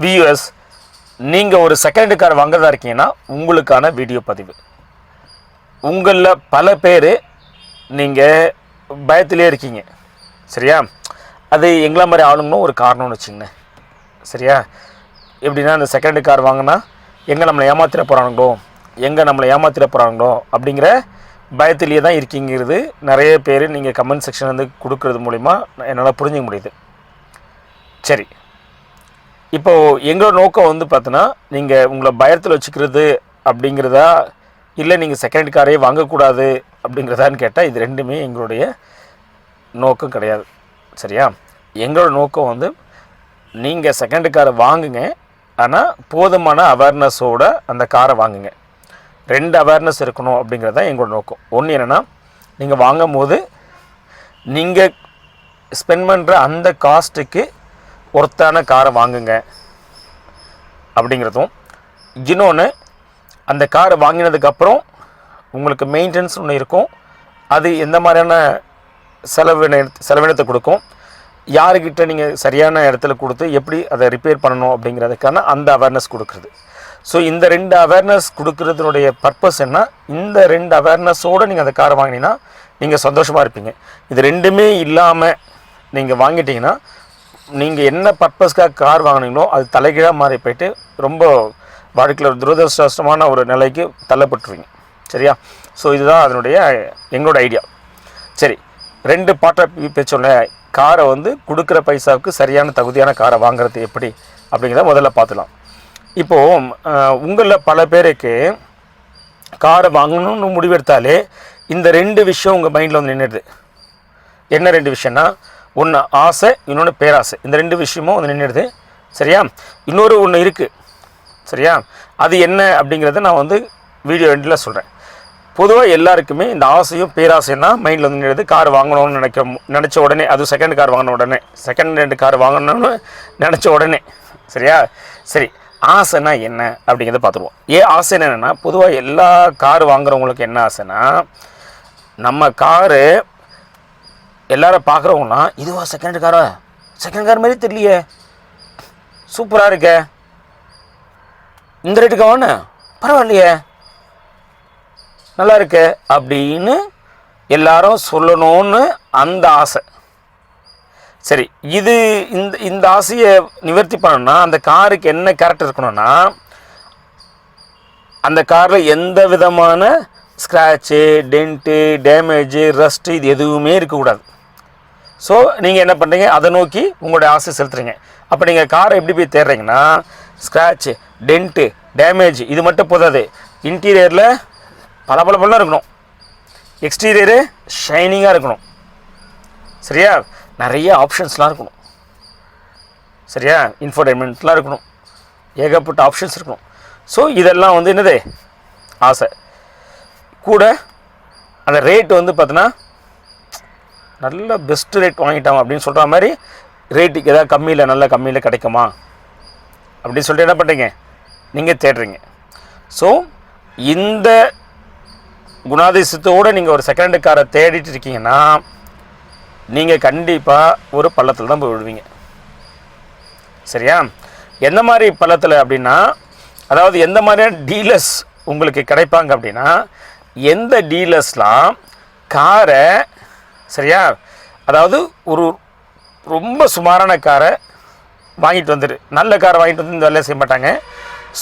Viewers, நீங்கள் ஒரு second car வாங்குறதா இருக்கீங்கன்னா உங்களுக்கான வீடியோ பதிவு. உங்களில் பல பேர் நீங்கள் பயத்திலே இருக்கீங்க. சரியா? அது எங்களை மாதிரி ஆளுங்களும் ஒரு காரணம்னு வச்சுங்கண்ணே. சரியா? எப்படின்னா, இந்த செகண்ட் கார் வாங்கினா எங்கே நம்மளை ஏமாத்திர போகிறாங்களோ அப்படிங்கிற பயத்திலேயே தான் இருக்கீங்கிறது நிறைய பேர் நீங்கள் கமெண்ட் செக்ஷன் வந்து கொடுக்குறது மூலிமா என்னால் புரிஞ்சிக்க முடியுது. சரி, இப்போது எங்களோட நோக்கம் வந்து பார்த்தோன்னா, நீங்கள் உங்களை பயத்தில் வச்சுக்கிறது அப்படிங்கிறதா, இல்லை நீங்கள் செகண்ட் காரே வாங்கக்கூடாது அப்படிங்கிறதான்னு கேட்டால் இது ரெண்டுமே எங்களுடைய நோக்கம் கிடையாது. சரியா? எங்களோட நோக்கம் வந்து நீங்கள் செகண்ட் காரை வாங்குங்க, ஆனால் போதுமான அவேர்னஸோடு அந்த காரை வாங்குங்க. 2 அவேர்னஸ் இருக்கணும் அப்படிங்கிறது தான் எங்களோட நோக்கம். ஒன்று என்னென்னா, நீங்கள் வாங்கும் போது நீங்கள் ஸ்பெண்ட் பண்ணுற அந்த காஸ்ட்டுக்கு ஒர்த்தான காரை வாங்குங்க அப்படிங்கிறதும், இன்னொன்று அந்த காரை வாங்கினதுக்கப்புறம் உங்களுக்கு மெயின்டெனன்ஸ் ஒன்று இருக்கும். அது எந்த மாதிரியான செலவினத்தை கொடுக்கும், யாருக்கிட்ட நீங்கள் சரியான இடத்துல கொடுத்து எப்படி அதை ரிப்பேர் பண்ணணும் அப்படிங்கிறதுக்கான அந்த அவேர்னஸ் கொடுக்குறது. ஸோ இந்த 2 அவேர்னஸ் கொடுக்குறதுனுடைய பர்பஸ் என்ன, இந்த 2 அவேர்னஸோடு நீங்கள் அந்த காரை வாங்கினீங்கன்னா நீங்கள் சந்தோஷமாக இருப்பீங்க. இது ரெண்டுமே இல்லாமல் நீங்கள் வாங்கிட்டீங்கன்னா நீங்கள் என்ன பர்பஸ்க்காக கார் வாங்கினீங்களோ அது தலைகீழாக மாறி போய்ட்டு ரொம்ப வாழ்க்கையில் துரதிருஷ்டமான ஒரு நிலைக்கு தள்ளப்பட்டுருவீங்க. சரியா? ஸோ இதுதான் அதனுடைய எங்களோட ஐடியா. சரி, 2 பார்ட்டாக பேச்சோல்ல, காரை வந்து கொடுக்குற பைசாவுக்கு சரியான தகுதியான காரை வாங்குறது எப்படி அப்படிங்கிறத முதல்ல பார்த்துலாம். இப்போது உங்களில் பல பேருக்கு காரை வாங்கணும்னு முடிவெடுத்தாலே இந்த 2 விஷயம் உங்கள் மைண்டில் வந்து நின்றுடுது. என்ன 2 விஷயம்னா, ஒன்று ஆசை, இன்னொன்று பேராசை. இந்த 2 விஷயமும் வந்து நின்றுடுது. சரியா? இன்னொரு ஒன்று இருக்குது. சரியா? அது என்ன அப்படிங்கிறத நான் வந்து வீடியோ எண்டில் சொல்கிறேன். பொதுவாக எல்லாருக்குமே இந்த ஆசையும் பேராசையும் தான் மைண்டில் வந்து நின்றுடுது. கார் வாங்கணும்னு நினச்ச உடனே, அதுவும் செகண்ட் கார் வாங்கின உடனே, செகண்ட் ஹேண்ட் கார் வாங்கணும்னு நினச்ச உடனே. சரியா? சரி, ஆசைனா என்ன அப்படிங்கிறத பார்த்துருவோம். ஆசைன்னா என்னென்னா, பொதுவாக எல்லா கார் வாங்குறவங்களுக்கு என்ன ஆசைன்னா, நம்ம காரு எல்லாரும் பார்க்குறவங்களாம், இதுவா செகண்ட் கார் மாதிரி தெரியலையே, சூப்பராக இருக்கே, இந்த ரேட்டுக்கு வாங்க, பரவாயில்லையே, நல்லா இருக்கு அப்படின்னு எல்லாரும் சொல்லணும்னு அந்த ஆசை. சரி, இது இந்த ஆசையை நிவர்த்தி பண்ணணும்னா அந்த காருக்கு என்ன கேரக்டர் இருக்கணும்னா, அந்த காரில் எந்த விதமான ஸ்க்ராட்சு, டென்ட்டு, டேமேஜு, ரஸ்ட்டு இது எதுவுமே இருக்கக்கூடாது. ஸோ நீங்கள் என்ன பண்ணுறீங்க, அதை நோக்கி உங்களுடைய ஆசை செலுத்துறீங்க. அப்போ நீங்கள் காரை எப்படி போய் தேடுறீங்கன்னா, ஸ்க்ராட்சு, டென்ட்டு, டேமேஜ் இது மட்டும் போதாது, இன்டீரியரில் பளபளன்னு இருக்கணும், எக்ஸ்டீரியரு ஷைனிங்காக இருக்கணும். சரியா? நிறைய ஆப்ஷன்ஸ்லாம் இருக்கணும். சரியா? இன்ஃபோடைன்மெண்ட்லாம் இருக்கணும், ஏகப்பட்ட ஆப்ஷன்ஸ் இருக்கணும். ஸோ இதெல்லாம் வந்து என்னது, ஆசை. கூட அந்த ரேட்டு வந்து பார்த்தோன்னா, நல்ல பெஸ்ட்டு ரேட் வாங்கிட்டாங்க அப்படின்னு சொல்கிற மாதிரி ரேட்டுக்கு எதாவது கம்மியில், நல்ல கம்மியில் கிடைக்குமா அப்படின்னு சொல்லிட்டு என்ன பண்ணுறீங்க, நீங்கள் தேடுறீங்க. ஸோ இந்த குணாதிசயத்தோடு நீங்கள் ஒரு செகண்ட் காரை தேடிட்டு இருக்கீங்கன்னா நீங்கள் கண்டிப்பாக ஒரு பள்ளத்தில் தான் போய் விடுவீங்க. சரியா? எந்த மாதிரி பள்ளத்தில் அப்படின்னா, அதாவது எந்த மாதிரியான டீலர்ஸ் உங்களுக்கு கிடைப்பாங்க அப்படின்னா, எந்த டீலர்ஸ்லாம் காரை, சரியா, அதாவது ஒரு ரொம்ப சுமாரான காரை வாங்கிட்டு வந்துட்டு, நல்ல காரை வாங்கிட்டு வந்து இந்த வேலையை செய்ய மாட்டாங்க.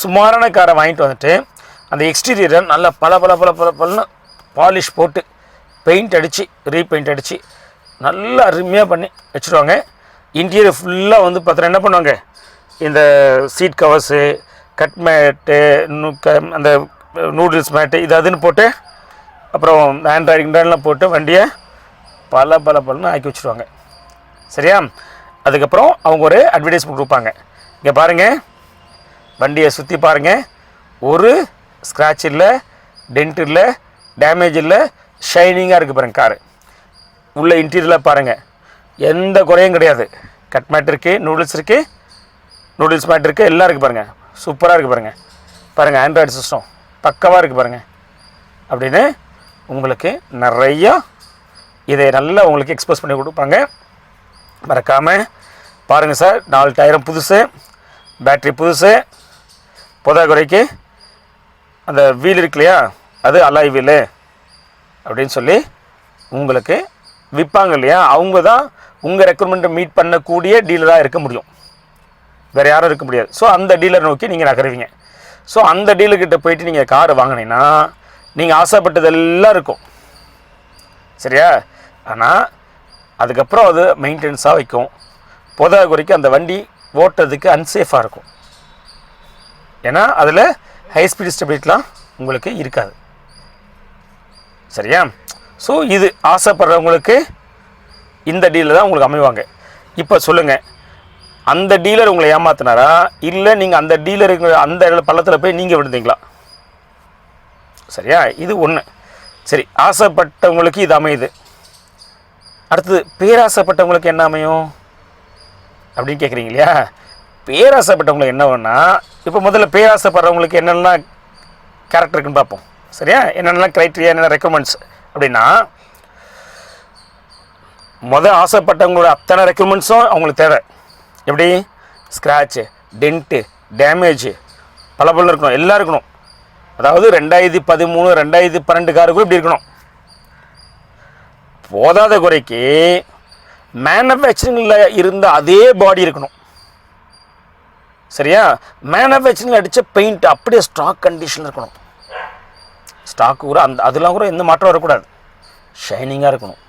சுமாரான காரை வாங்கிட்டு வந்துட்டு அந்த எக்ஸ்டீரியரை நல்லா பல பாலிஷ் போட்டு பெயிண்ட் அடித்து, ரீபெயிண்ட் அடித்து நல்லா அருமையாக பண்ணி வச்சுருவாங்க. இன்டீரியர் ஃபுல்லாக வந்து பார்த்தோன்னா என்ன பண்ணுவாங்க, இந்த சீட் கவர்ஸு, கட் மேட்டு, அந்த நூடுல்ஸ் மேட்டு இது அதுன்னு போட்டு, அப்புறம் ஆண்ட்ராய்டுலாம் போட்டு வண்டியை பலன்னு ஆக்கி வச்சுருவாங்க. சரியா? அதுக்கப்புறம் அவங்க ஒரு அட்வர்டைஸ்மெண்ட் கொடுப்பாங்க, இங்கே பாருங்கள், வண்டியை சுற்றி பாருங்கள், ஒரு ஸ்க்ராட்ச் இல்லை, டென்ட் இல்லை, டேமேஜ் இல்லை, ஷைனிங்காக இருக்குது பாருங்கள் காரு. உள்ள இன்டீரியரில் பாருங்கள், எந்த குறையும் கிடையாது. கட் மேட் இருக்குது, நூடுல்ஸ் இருக்குது, நூடுல்ஸ் மேட் இருக்குது, எல்லாம் இருக்குது பாருங்கள், சூப்பராக இருக்குது பாருங்கள், ஆண்ட்ராய்டு சிஸ்டம் பக்கவாக இருக்குது பாருங்கள் அப்படின்னு உங்களுக்கு நிறையா இதை நல்லா உங்களுக்கு எக்ஸ்போஸ் பண்ணி கொடுப்பாங்க. மறக்காமல் பாருங்கள் சார், 4 டயரும் புதுசு, பேட்ரி புதுசு, குறைக்கு அந்த வீல் இருக்கு இல்லையா, அது அலாய் வீலு அப்படின்னு சொல்லி உங்களுக்கு விற்பாங்க இல்லையா, அவங்க தான் உங்கள் ரெக்குயர்மெண்ட்டை மீட் பண்ணக்கூடிய டீலராக இருக்க முடியும், வேறு யாரும் இருக்க முடியாது. ஸோ அந்த டீலர் நோக்கி நீங்கள் நகருவீங்க. ஸோ அந்த டீலர்கிட்ட போயிட்டு நீங்கள் கார் வாங்கினீங்கன்னா நீங்கள் ஆசைப்பட்டதெல்லாம் இருக்கும், சரியா? ஆனால் அதுக்கப்புறம் அது மெயின்டெனன்ஸாக வைக்கும். குறைக்கு அந்த வண்டி ஓட்டுறதுக்கு அன்சேஃபாக இருக்கும். ஏன்னா அதில் ஹை ஸ்பீட் ஸ்டெபிலிட்டிலாம் உங்களுக்கு இருக்காது, சரியா? ஸோ இது ஆசைப்படுறவங்களுக்கு இந்த டீலர் தான் உங்களுக்கு அமைவாங்க. இப்போ சொல்லுங்கள், அந்த டீலர் உங்களை ஏமாத்தினாரா, இல்லை நீங்கள் அந்த டீலருக்கு அந்த பள்ளத்தில் போய் நீங்கள் விழுந்தீங்களா? சரியா? இது ஒன்று. சரி, ஆசைப்பட்டவங்களுக்கு இது அமையுது. அடுத்தது பேராசைப்பட்டவங்களுக்கு என்ன அமையும் அப்படின்னு கேட்குறீங்க இல்லையா? பேராசைப்பட்டவங்களுக்கு என்ன வேணா, இப்போ முதல்ல பேராசைப்படுறவங்களுக்கு என்னென்னலாம் கேரக்டர் இருக்குன்னு பார்ப்போம், சரியா? என்னென்னலாம் க்ரைட்டீரியா, என்னென்ன ரெக்குமெண்ட்ஸ் அப்படின்னா, ஆசைப்பட்டவங்களோட அத்தனை ரெக்குமெண்ட்ஸும் அவங்களுக்கு தேவை. எப்படி? ஸ்க்ராட்சு, டென்ட்டு, டேமேஜு, பல இருக்கணும், எல்லாம் இருக்கணும். அதாவது 2013 2012 காருக்கும் இப்படி இருக்கணும். போதாத குறைக்கு மேனுஃபேக்சரிங்கில் இருந்த அதே பாடி இருக்கணும், சரியா? மேனுஃபேக்சரிங்கில் அடித்த பெயிண்ட் அப்படியே ஸ்டாக் கண்டிஷன் இருக்கணும். ஸ்டாக்கு கூட அதெல்லாம் கூட எந்த மாற்றம் வரக்கூடாது, ஷைனிங்காக இருக்கணும்,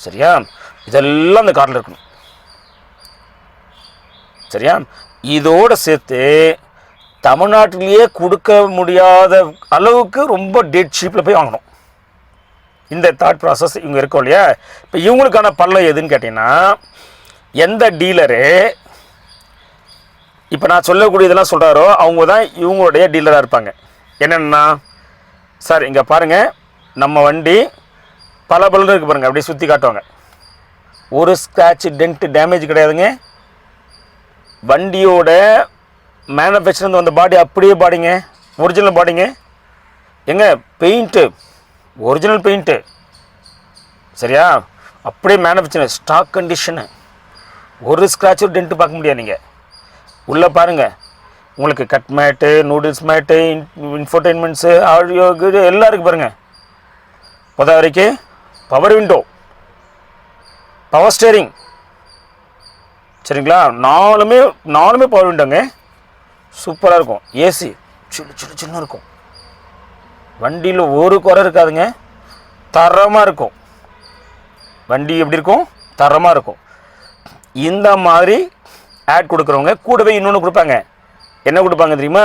சரியா? இதெல்லாம் அந்த காரில் இருக்கணும், சரியா? இதோடு சேர்த்து தமிழ்நாட்டிலேயே கொடுக்க முடியாத அளவுக்கு ரொம்ப டேட் ஷீப்பில் போய் வாங்கணும். இந்த தாட் ப்ராசஸ் இவங்க இருக்கோம் இல்லையா? இப்போ இவங்களுக்கான பள்ளம் எதுன்னு கேட்டிங்கன்னா, எந்த டீலரு இப்போ நான் சொல்லக்கூடிய இதெல்லாம் சொல்கிறாரோ அவங்க தான் இவங்களுடைய டீலராக இருப்பாங்க. என்னென்னா, சார் இங்கே பாருங்கள், நம்ம வண்டி பல இருக்குது பாருங்கள், அப்படியே சுற்றி காட்டுவாங்க, ஒரு ஸ்க்ராட்ச் டென்ட்டு டேமேஜ் கிடையாதுங்க, வண்டியோட மேனுஃபேக்சர் வந்த பாடி அப்படியே பாடிங்க, ஒரிஜினல் பாடிங்க, எங்க பெயிண்ட்டு ஒரிஜினல் பெயிண்ட்டு, சரியா? அப்படியே மேனுஃபேக்சர் ஸ்டாக் கண்டிஷனு, ஒரு ஸ்க்ராட்சும் டென்ட்டு பார்க்க முடியாது. நீங்கள் உள்ளே பாருங்கள், உங்களுக்கு கட் மேட்டு, நூடுல்ஸ் மேட்டு, இன்ஃபோர்டைன்மெண்ட்ஸு, ஆடியோ கீடு எல்லாம் இருக்குது பாருங்கள். வரைக்கும் பவர் விண்டோ, பவர் ஸ்டேரிங், சரிங்களா? நாலுமே பவர் விண்டோங்க, சூப்பராக இருக்கும். ஏசி சின்ன இருக்கும், வண்டியில் ஒரு குறை இருக்காதுங்க, தரமாக இருக்கும். வண்டி எப்படி இருக்கும்? தரமாக இருக்கும். இந்த மாதிரி ஆட் கொடுக்குறவங்க கூடவே இன்னொன்று கொடுப்பாங்க. என்ன கொடுப்பாங்க தெரியுமா?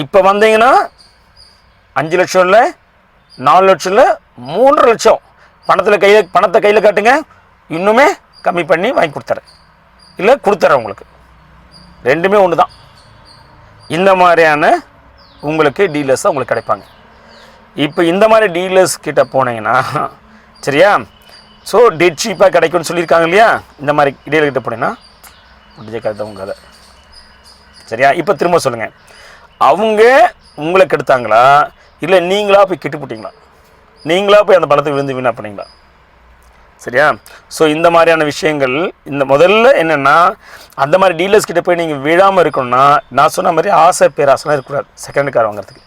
இப்போ வந்தீங்கன்னா 5 லட்சம் இல்லை, 4 லட்சம் இல்லை, 3.5 லட்சம் பணத்தை கையில் காட்டுங்க, இன்னுமே கம்மி பண்ணி வாங்கி கொடுத்துறேன், இல்லை கொடுத்துட்றேன் உங்களுக்கு. ரெண்டுமே ஒன்று தான். இந்த மாதிரியான உங்களுக்கு டீலர்ஸாக உங்களுக்கு கிடைப்பாங்க. இப்போ இந்த மாதிரி டீலர்ஸ் கிட்ட போனீங்கன்னா, சரியா? ஸோ டெட் சீப்பாக கிடைக்கும்னு சொல்லியிருக்காங்க இல்லையா? இந்த மாதிரி டீலர்கிட்ட போனீங்கன்னா முடிஞ்ச கதை உங்க கதை, சரியா? இப்போ திரும்ப சொல்லுங்கள், அவங்க உங்களை கெடுத்தாங்களா, இல்லை நீங்களா போய் கெட்டு போட்டிங்களா? நீங்களா போய் அந்த பழத்தை விழுந்து வீணா பண்ணிங்களா? சரியா? ஸோ இந்த மாதிரியான விஷயங்கள், இந்த முதல்ல என்னென்னா, அந்த மாதிரி டீலர்ஸ் கிட்டே போய் நீங்கள் விழாமல் இருக்கணும்னா, நான் சொன்ன மாதிரி ஆசை பேராசைலாம் இருக்கக்கூடாது செகண்ட் கார் வாங்குறதுக்கு.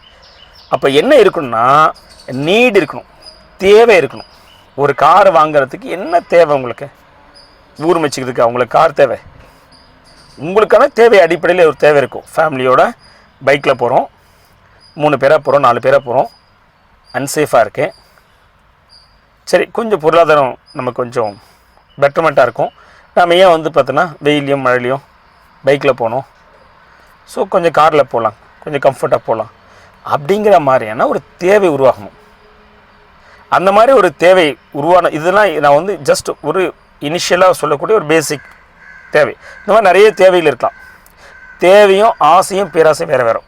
அப்போ என்ன இருக்கணும்னா, நீடு இருக்கணும், தேவை இருக்கணும். ஒரு கார் வாங்குறதுக்கு என்ன தேவை உங்களுக்கு? ஊர் மெச்சிக்கிறதுக்கு அவங்களுக்கு கார் தேவை, உங்களுக்கான தேவை அடிப்படையில் ஒரு தேவை இருக்கும். ஃபேமிலியோட பைக்கில் போகிறோம், 3 பேராக போகிறோம், 4 பேராக போகிறோம், அன்சேஃபாக இருக்கு, சரி, கொஞ்சம் பொருளாதாரம் நமக்கு கொஞ்சம் பெட்டர்மெண்ட்டாக இருக்கும். நம்ம ஏன் பார்த்தோன்னா வெயிலையும் மழையிலையும் பைக்கில் போகணும், ஸோ கொஞ்சம் காரில் போகலாம், கொஞ்சம் கம்ஃபர்ட்டாக போகலாம் அப்படிங்கிற மாதிரியான ஒரு தேவை உருவாகணும். அந்த மாதிரி ஒரு தேவை உருவான இதெல்லாம் நான் ஜஸ்ட் ஒரு இனிஷியலாக சொல்லக்கூடிய ஒரு பேசிக் தேவை. இந்த மாதிரி நிறைய தேவைகள் இருக்கலாம். தேவையும் ஆசையும் பேராசையும் வேறு வேறு,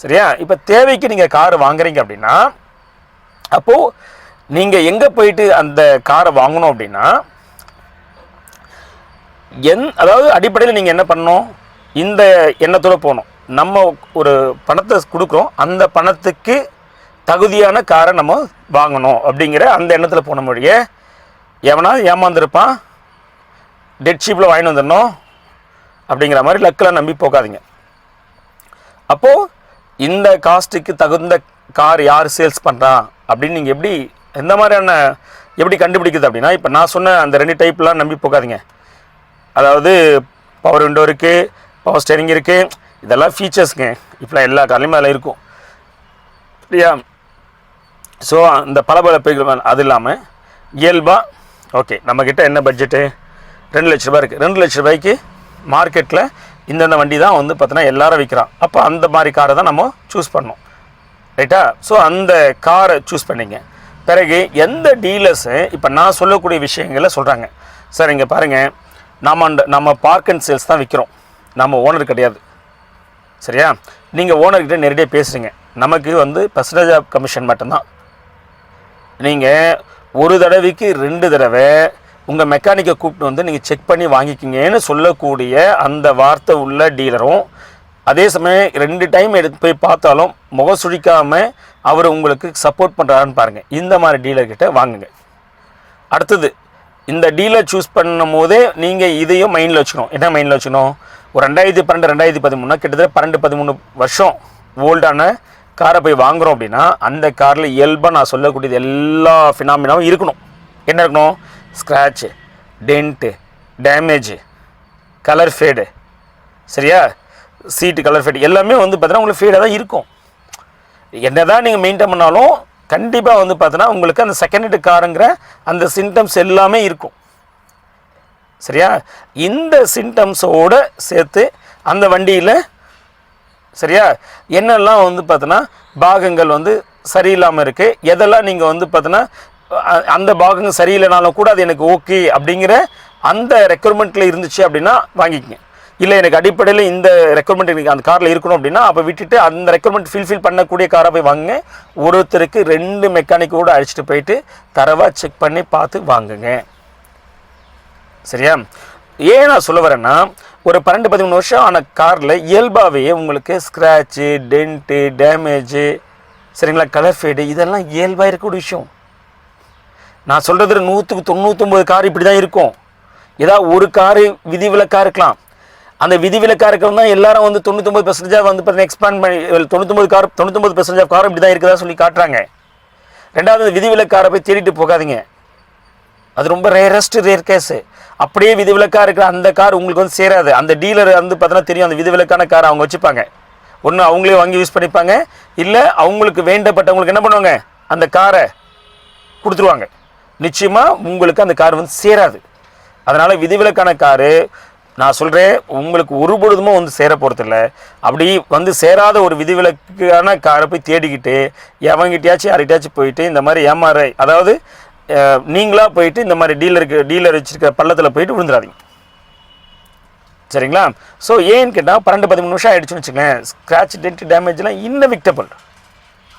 சரியா? இப்போ தேவைக்கு நீங்கள் கார் வாங்குறீங்க அப்படின்னா, அப்போது நீங்கள் எங்கே போயிட்டு அந்த காரை வாங்கணும் அப்படின்னா, அதாவது அடிப்படையில் நீங்கள் என்ன பண்ணணும், இந்த எண்ணத்தோடு போகணும். நம்ம ஒரு பணத்தை கொடுக்குறோம், அந்த பணத்துக்கு தகுதியான காரை நம்ம வாங்கணும் அப்படிங்கிற அந்த எண்ணத்தில் போன மொழியே, எவனா ஏமாந்துருப்பான், டெட் ஷீப்பில் வாங்கிட்டு வந்துடணும், அப்படிங்கிற மாதிரி லக்கெலாம் நம்பி போகாதீங்க. அப்போது இந்த காஸ்ட்டுக்கு தகுந்த கார் யார் சேல்ஸ் பண்ணுறா அப்படின்னு நீங்கள் எந்த மாதிரியான எப்படி கண்டுபிடிக்குது அப்படின்னா, இப்போ நான் சொன்ன அந்த 2 டைப்லாம் நம்பி போகாதீங்க. அதாவது பவர் விண்டோ இருக்குது, பவர் ஸ்டேரிங் இருக்குது, இதெல்லாம் ஃபீச்சர்ஸுங்க. இப்போலாம் எல்லா கார்லையுமே அதில் இருக்கும் இல்லையா? ஸோ அந்த பலபலப்புகள் அது இல்லாமல் இயல்பாக ஓகே நம்மக்கிட்ட என்ன பட்ஜெட்டு 2 லட்ச ரூபா இருக்குது. 2 லட்ச ரூபாய்க்கு மார்க்கெட்டில் இந்தந்த வண்டி தான் வந்து பார்த்தீங்கன்னா எல்லாரும் விற்கிறான். அப்போ அந்த மாதிரி காரை தான் நம்ம சூஸ் பண்ணோம், ரைட்டா? ஸோ அந்த காரை சூஸ் பண்ணிங்க. பிறகு எந்த டீலர்ஸு இப்போ நான் சொல்லக்கூடிய விஷயங்களை சொல்கிறாங்க, சார் இங்கே பாருங்கள், நம்ம பார்க் அண்ட் சேல்ஸ் தான் விற்கிறோம், நம்ம ஓனர் கிடையாது, சரியா? நீங்கள் ஓனர்கிட்ட நேரடியாக பேசுகிறீங்க, நமக்கு வந்து பர்சன்டேஜ் ஆஃப் கமிஷன் மட்டும்தான். நீங்கள் ஒரு தடவைக்கு 2 தடவை உங்கள் மெக்கானிக்கை கூப்பிட்டு வந்து நீங்கள் செக் பண்ணி வாங்கிக்கிங்கன்னு சொல்லக்கூடிய அந்த வார்த்தை உள்ள டீலரும், அதே சமயம் 2 டைம் எடுத்து போய் பார்த்தாலும் முகம் சுழிக்காமல் அவர் உங்களுக்கு சப்போர்ட் பண்ணுறாருன்னு பாருங்கள். இந்த மாதிரி டீலர்கிட்ட வாங்குங்க. அடுத்தது இந்த டீலர் சூஸ் பண்ணும் போதே நீங்கள் இதையும் மைண்டில் வச்சுக்கணும். என்ன மைண்டில் வச்சுக்கணும்? ஒரு 2012 2013 கிட்டத்தட்ட 12-13 வருஷம் ஓல்டான காரை போய் வாங்குகிறோம் அப்படின்னா அந்த காரில் இயல்பாக நான் சொல்லக்கூடியது எல்லா ஃபினாமினாவும் இருக்கணும். என்ன இருக்கணும்? Scratch, tent, damage, colour fade, சரியா? சீட்டு கலர் ஃபேடு எல்லாமே வந்து பார்த்தீங்கன்னா உங்களுக்கு ஃபேடாக தான் இருக்கும். என்ன தான் நீங்கள் மெயின்டைன் பண்ணாலும் கண்டிப்பாக வந்து பார்த்தீங்கன்னா உங்களுக்கு அந்த செகண்ட் ஹேண்ட் காருங்கிற அந்த சிம்டம்ஸ் எல்லாமே இருக்கும், சரியா? இந்த சிம்டம்ஸோடு சேர்த்து அந்த வண்டியில் சரியா என்னெல்லாம் வந்து பார்த்தீங்கன்னா பாகங்கள் வந்து சரியில்லாமல் இருக்குது, எதெல்லாம் நீங்கள் வந்து பார்த்தீங்கன்னா அந்த பாகங்கள் சரியில்லைனாலும் கூட அது எனக்கு ஓகே அப்படிங்கிற அந்த ரெக்குயர்மெண்ட்டில் இருந்துச்சு அப்படின்னா வாங்கிக்கங்க. இல்லை எனக்கு அடிப்படையில் இந்த ரெக்குயர்மெண்ட் எனக்கு அந்த காரில் இருக்கணும் அப்படின்னா அப்போ விட்டுட்டு அந்த ரெக்குயர்மெண்ட் ஃபில்ஃபில் பண்ணக்கூடிய காரை போய் வாங்குங்க. ஒருத்தருக்கு 2 மெக்கானிக்கோடு அழைச்சிட்டு போயிட்டு தரவாக செக் பண்ணி பார்த்து வாங்குங்க, சரியா? ஏன் நான் சொல்ல வரேன்னா, ஒரு 12-13 வருஷம் ஆன காரில் இயல்பாகவே உங்களுக்கு ஸ்க்ராட்சு, டென்ட்டு, டேமேஜு, சரிங்களா, கலர் ஃபேடு இதெல்லாம் இயல்பாக இருக்கக்கூடிய விஷயம். நான் சொல்கிறது 100-99 கார் இப்படி தான் இருக்கும். ஏதாவது ஒரு காரு விதிவிலக்காக இருக்கலாம். அந்த விதிவிலக்காக இருக்கிறது தான் எல்லாரும் வந்து 99% வந்து பார்த்தீங்கன்னா எக்ஸ்பேண்ட் பண்ணி 99% ஆஃப் கார் இப்படி தான் இருக்குதா சொல்லி காட்டுறாங்க. ரெண்டாவது விதிவிலக்காரை போய் தேடிட்டு போகாதீங்க, அது ரொம்ப ரேர் கேஸு. அப்படியே விதிவிலக்காக இருக்கிற அந்த கார் உங்களுக்கு வந்து சேராது. அந்த டீலர் வந்து பார்த்தீங்கன்னா தெரியும், அந்த விதிவிலக்கான காரை அவங்க வச்சுப்பாங்க. ஒன்று அவங்களே வாங்கி யூஸ் பண்ணிப்பாங்க, இல்லை அவங்களுக்கு வேண்டப்பட்டவங்களுக்கு என்ன பண்ணுவாங்க, அந்த காரை கொடுத்துருவாங்க. நிச்சயமாக உங்களுக்கு அந்த கார் வந்து சேராது. அதனால் விதிவிலக்கான காரு நான் சொல்கிறேன் உங்களுக்கு ஒருபொழுதுமோ வந்து சேர போகிறதில்ல. அப்படி வந்து சேராத ஒரு விதிவிலக்கான காரை போய் தேடிக்கிட்டு எவங்கிட்டாச்சும் யார்கிட்டயாச்சும் போயிட்டு இந்த மாதிரி ஏமாற, அதாவது நீங்களாக போயிட்டு இந்த மாதிரி டீலர் வச்சுருக்க பள்ளத்தில் போயிட்டு விழுந்துடாதீங்க, சரிங்களா? ஸோ ஏன்னு கேட்டால் 12-13 வருஷம் ஆகிடுச்சுன்னு வச்சுக்கலேன், ஸ்க்ராட்ச், டென்ட், டேமேஜ்லாம் இன்னவிக்டபிள்.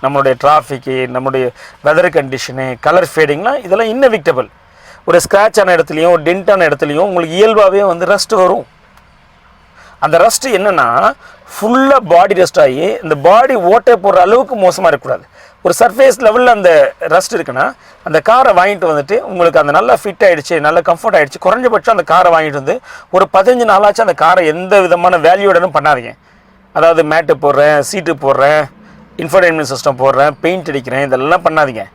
நம்மளுடைய டிராஃபிக்கு, நம்மளுடைய வெதர் கண்டிஷனு, கலர் ஃபேடிங்லாம் இதெல்லாம் இன்னவிக்டபிள். ஒரு ஸ்க்ராட்ச் ஆன இடத்துலையும் ஒரு டென்ட்டான இடத்துலையும் உங்களுக்கு இயல்பாகவே வந்து ரஸ்ட் வரும். அந்த ரஸ்ட்டு என்னென்னா ஃபுல்லாக பாடி ரஸ்ட் ஆகி இந்த பாடி ஓட்டை போடுற அளவுக்கு மோசமாக இருக்கக்கூடாது. ஒரு சர்ஃபேஸ் லெவலில் அந்த ரஸ்ட் இருக்குன்னா அந்த காரை வாங்கிட்டு வந்துட்டு உங்களுக்கு அந்த நல்லா ஃபிட் ஆகிடுச்சு, நல்லா கம்ஃபர்ட் ஆகிடுச்சு, குறைஞ்சபட்சம் அந்த காரை வாங்கிட்டு வந்து ஒரு 15 நாளாச்சும் அந்த காரை எந்த விதமான வேல்யூடனும் பண்ணாதீங்க. அதாவது மேட்டு போடுறேன், சீட்டு போடுறேன், இன்ஃபர்டைன்மெண்ட் சிஸ்டம் போடுறேன், பெயிண்ட் அடிக்கிறேன், இதெல்லாம் பண்ணாதீங்க.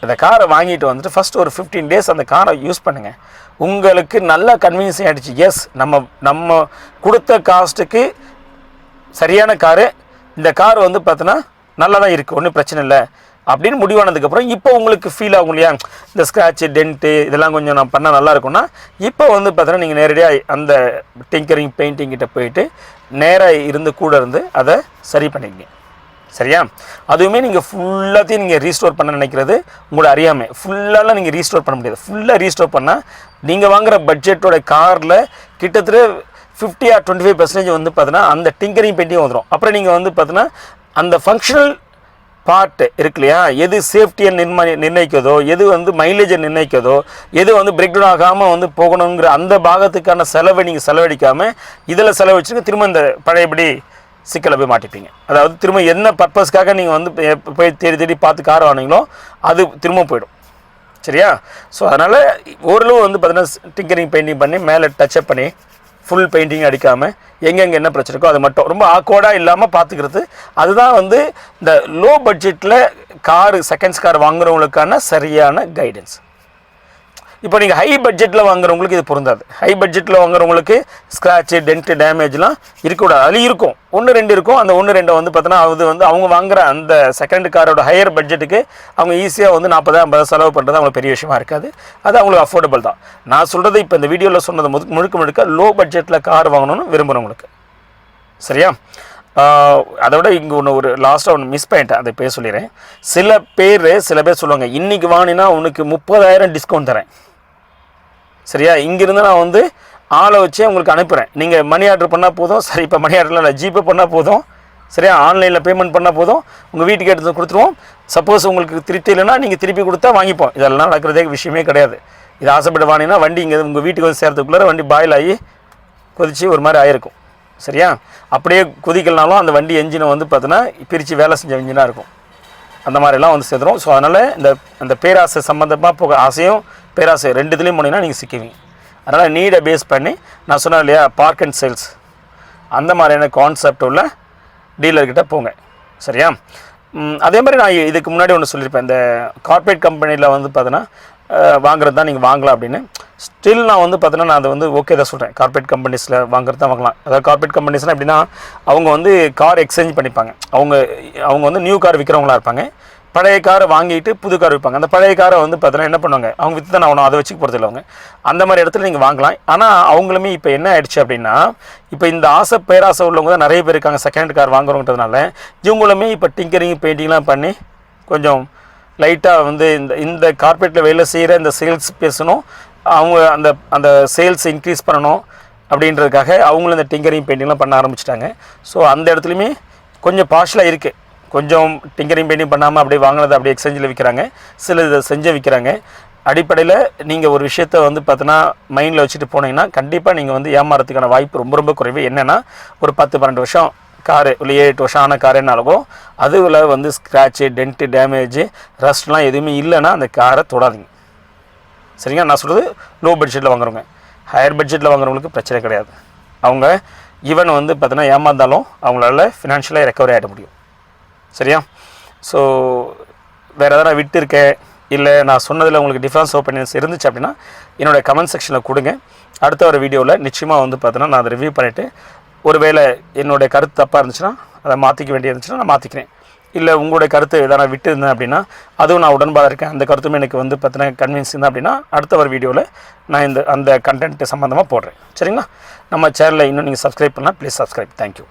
அந்த காரை வாங்கிட்டு வந்துட்டு ஃபஸ்ட்டு ஒரு 15 டேஸ் அந்த காரை யூஸ் பண்ணுங்கள். உங்களுக்கு நல்லா கன்வீனியன்ஸாக ஆகிடுச்சு, எஸ் நம்ம கொடுத்த காஸ்ட்டுக்கு சரியான காரு, இந்த கார் வந்து பார்த்தோன்னா நல்லா தான் இருக்குது, ஒன்றும் பிரச்சனை இல்லை அப்படின்னு முடிவானதுக்கப்புறம் இப்போ உங்களுக்கு ஃபீல் ஆகும் இல்லையா, இந்த ஸ்க்ராட்சு, டென்ட்டு இதெல்லாம் கொஞ்சம் நான் பண்ணால் நல்லா இருக்கும்னா இப்போ வந்து பார்த்தோன்னா நீங்கள் நேரடியாக அந்த டிங்கரிங் பெயிண்டிங் கிட்ட போயிட்டு நேராக இருந்து கூட இருந்து அதை சரி பண்ணிக்கங்க, சரியா? அதுவுமே நீங்கள் ஃபுல்லாத்தையும் நீங்கள் ரீஸ்டோர் பண்ண நினைக்கிறது உங்களை அறியாமல் ஃபுல்லாலாம் நீங்கள் ரீஸ்டோர் பண்ண முடியாது. ஃபுல்லாக ரீஸ்டோர் பண்ணால் நீங்கள் வாங்குகிற பட்ஜெட்டோட காரில் கிட்டத்தட்ட 50 or 25% வந்து பார்த்தீங்கன்னா அந்த டிங்கரிங் பெயிண்டிங் வந்துடும். அப்புறம் நீங்கள் வந்து பார்த்தீங்கன்னா அந்த ஃபங்க்ஷனல் பார்ட் இருக்கு இல்லையா, எது சேஃப்டியை நிர்ணயிக்கிறதோ, எது வந்து மைலேஜை நிர்ணயிக்கிறதோ, எது வந்து பிரேக் டவுன் ஆகாமல் வந்து போகணுங்கிற அந்த பாகத்துக்கான செலவை நீங்கள் செலவழிக்காமல் இதில் செலவழிச்சுங்க திரும்ப இந்த பழையபடி சிக்கலை போய் மாட்டிப்பீங்க. அதாவது திரும்ப என்ன பர்பஸ்க்காக நீங்கள் வந்து போய் தேடி பார்த்து கார் வாங்கினீங்களோ அது திரும்ப போயிடும், சரியா? ஸோ அதனால் ஓரளவு வந்து பார்த்தீங்கன்னா டிங்கரிங் பெயிண்டிங் பண்ணி மேலே டச்சப் பண்ணி ஃபுல் பெயிண்டிங் அடிக்காமல் எங்கெங்கே என்ன பிரச்சனை இருக்கோ அது மட்டும் ரொம்ப ஆக்வர்டாக இல்லாமல் பார்த்துக்கிறது. அதுதான் வந்து இந்த லோ பட்ஜெட்டில் செகண்ட்ஸ் கார் வாங்குறவங்களுக்கான சரியான கைடன்ஸ். இப்போ நீங்கள் ஹை பட்ஜெட்டில் வாங்குறவங்களுக்கு இது பொருந்தாது. ஹை பட்ஜெட்டில் வாங்குறவங்களுக்கு ஸ்க்ராட்சு, டென்ட்டு, டேமேஜ்லாம் இருக்கக்கூடாது. அது இருக்கும், 1-2 இருக்கும். அந்த 1-2 வந்து பார்த்தோன்னா அது வந்து அவங்க வாங்குற அந்த செகண்ட் காரோட ஹையர் பட்ஜெட்டுக்கு அவங்க ஈஸியாக வந்து 40-50 செலவு பண்ணுறது அவங்களுக்கு பெரிய விஷயமா இருக்காது. அது அவங்களுக்கு அஃபோர்டபுள் தான். நான் சொல்கிறது இப்போ இந்த வீடியோவில் சொன்னது முழுக்க லோ பட்ஜெட்டில் கார் வாங்கணும்னு விரும்புகிறவங்களுக்கு. சரியா? அதோட இங்கே ஒரு லாஸ்ட்டாக ஒன்று மிஸ் பண்ணிட்டேன், அதை பேர் சொல்லிடுறேன். சில பேர் சொல்லுவாங்க, இன்றைக்கி வாங்கினா உனக்கு 30,000 டிஸ்கவுண்ட் தரேன். சரியா? இங்கேருந்து நான் வந்து ஆளை வச்சே உங்களுக்கு அனுப்புகிறேன். நீங்கள் மணி ஆர்டர் பண்ணால் போதும். சரி, இப்போ மணி ஆர்டரில் இல்லை, ஜிபே பண்ணால் போதும். சரியா? ஆன்லைனில் பேமெண்ட் பண்ணால் போதும், உங்கள் வீட்டுக்கு எடுத்து கொடுத்துருவோம். சப்போஸ் உங்களுக்கு திருப்தி இல்லைன்னா நீங்கள் திருப்பி கொடுத்தா வாங்கிப்போம். இதெல்லாம் நடக்கிறதே விஷயமே கிடையாது. இது ஆசைப்பட்டு வாங்கினா வண்டி இங்கே உங்கள் வீட்டுக்கு வந்து சேர்த்துக்குள்ளே வண்டி பாயில் ஆகி கொதித்து ஒரு மாதிரி ஆகிருக்கும். சரியா? அப்படியே கொதிக்கலனாலும் அந்த வண்டி என்ஜினை வந்து பார்த்தீங்கன்னா பிரித்து வேலை செஞ்ச என்ஜினாக இருக்கும். அந்த மாதிரிலாம் வந்து சேர்த்துரும். ஸோ அதனால் இந்த பேராசை சம்மந்தமாக போக ஆசையும் பேராசை ரெண்டுத்துலேயும் போனீங்கன்னா நீங்கள் சிக்குவீங்க. அதனால் நீடை பேஸ் பண்ணி நான் சொன்னேன் இல்லையா, பார்க் அண்ட் சேல்ஸ் அந்த மாதிரியான கான்செப்ட் உள்ள டீலர்கிட்ட போங்க. சரியா? அதே மாதிரி நான் இதுக்கு முன்னாடி ஒன்று சொல்லியிருப்பேன், இந்த கார்ப்பரேட் கம்பெனியில் வந்து பார்த்தீங்கன்னா வாங்குறது தான் நீங்கள் வாங்கலாம் அப்படின்னு. ஸ்டில் நான் வந்து பார்த்தீங்கன்னா நான் அதை வந்து ஓகே தான் சொல்கிறேன். கார்ப்பரேட் கம்பெனிஸில் வாங்குறது தான் வாங்கலாம். அதாவது கார்ப்பரேட் கம்பெனிஸ்னால் எப்படின்னா அவங்க வந்து கார் எக்ஸ்சேஞ்ச் பண்ணிப்பாங்க. அவங்க வந்து நியூ கார் விற்கிறவங்களா இருப்பாங்க. பழைய காரை வாங்கிட்டு புது கார் விற்பாங்க. அந்த பழைய காரை வந்து பார்த்தீங்கன்னா என்ன பண்ணுவாங்க, அவங்க விற்று தான் ஆகணும், அதை வச்சுக்க போகிறது இல்லை அவங்க. அந்த மாதிரி இடத்துல நீங்கள் வாங்கலாம். ஆனால் அவங்களுமே இப்போ என்ன ஆயிடுச்சு அப்படின்னா, இப்போ இந்த பேராசை உள்ளவங்க தான் நிறைய பேர் இருக்காங்க செகண்ட் கார் வாங்குறவங்கிறதுனால. இவங்களுமே இப்போ டிங்கரிங் பெயிண்டிங்லாம் பண்ணி கொஞ்சம் லைட்டாக வந்து இந்த கார்ப்பரேட்டில் வேலை செய்கிற இந்த சேல்ஸ் பேசணும், அவங்க அந்த சேல்ஸ் இன்க்ரீஸ் பண்ணணும் அப்படின்றதுக்காக அவங்களும் இந்த டிங்கரிங் பெயிண்டிங்லாம் பண்ண ஆரம்பிச்சிட்டாங்க. ஸோ அந்த இடத்துலையுமே கொஞ்சம் பார்ஷலாக இருக்குது. கொஞ்சம் டிங்கரிங் பெயிண்டிங் பண்ணாமல் அப்படியே வாங்கினதை அப்படியே எக்ஸ்சேஞ்சில் விற்கிறாங்க, சில இதை செஞ்சு விற்கிறாங்க. அடிப்படையில் நீங்கள் ஒரு விஷயத்தை வந்து பார்த்தீங்கன்னா மைண்டில் வச்சுட்டு போனீங்கன்னா கண்டிப்பாக நீங்கள் வந்து ஏமாறதுக்கான வாய்ப்பு ரொம்ப குறைவு. என்னென்னா ஒரு 10-12 வருஷம் காரு இல்லை 7-8 வருஷம் ஆன கார் என்ன ஆகும், அதுவில் வந்து ஸ்க்ராட்சு, டென்ட்டு, டேமேஜு, ரஸ்ட்லாம் எதுவுமே இல்லைன்னா அந்த காரை தொடாதீங்க. சரிங்களா? நான் சொல்கிறது லோ பட்ஜெட்டில் வாங்குறவங்க. ஹையர் பட்ஜெட்டில் வாங்குறவங்களுக்கு பிரச்சனை கிடையாது. அவங்க ஈவன் வந்து பார்த்தீங்கன்னா ஏமாந்தாலும் அவங்களால ஃபினான்ஷியலாக ரெக்கவரி ஆகிட முடியும். சரியா? ஸோ வேறு எதாவது நான் விட்டு இருக்கேன், இல்லை நான் சொன்னதில் உங்களுக்கு டிஃப்ரென்ஸ் ஒப்பீனியன்ஸ் இருந்துச்சு அப்படின்னா என்னோடய கமெண்ட் செக்ஷனில் கொடுங்க. அடுத்த ஒரு வீடியோவில் நிச்சயமாக வந்து பார்த்தீங்கன்னா நான் அதை ரிவ்யூ பண்ணிவிட்டு ஒருவேளை என்னுடைய கருத்து தப்பாக இருந்துச்சுன்னா அதை மாற்றிக்க வேண்டியது இருந்துச்சுன்னா நான் மாற்றிக்கிறேன். இல்லை உங்களுடைய கருத்து எதாவது நான் விட்டு இருந்தேன் அப்படின்னா அதுவும் நான் உடன்பாடாக இருக்கேன், அந்த கருத்துமே எனக்கு வந்து பார்த்தீங்கன்னா கன்வின்ஸ் இருந்தேன் அப்படின்னா அடுத்த ஒரு வீடியோவில் நான் அந்த கண்டென்ட் சம்மந்தமாக போடுறேன். சரிங்களா? நம்ம சேனலை இன்னும் நீங்கள் சப்ஸ்கிரைப் பண்ணால் ப்ளீஸ் சப்ஸ்கிரைப். தேங்க்யூ.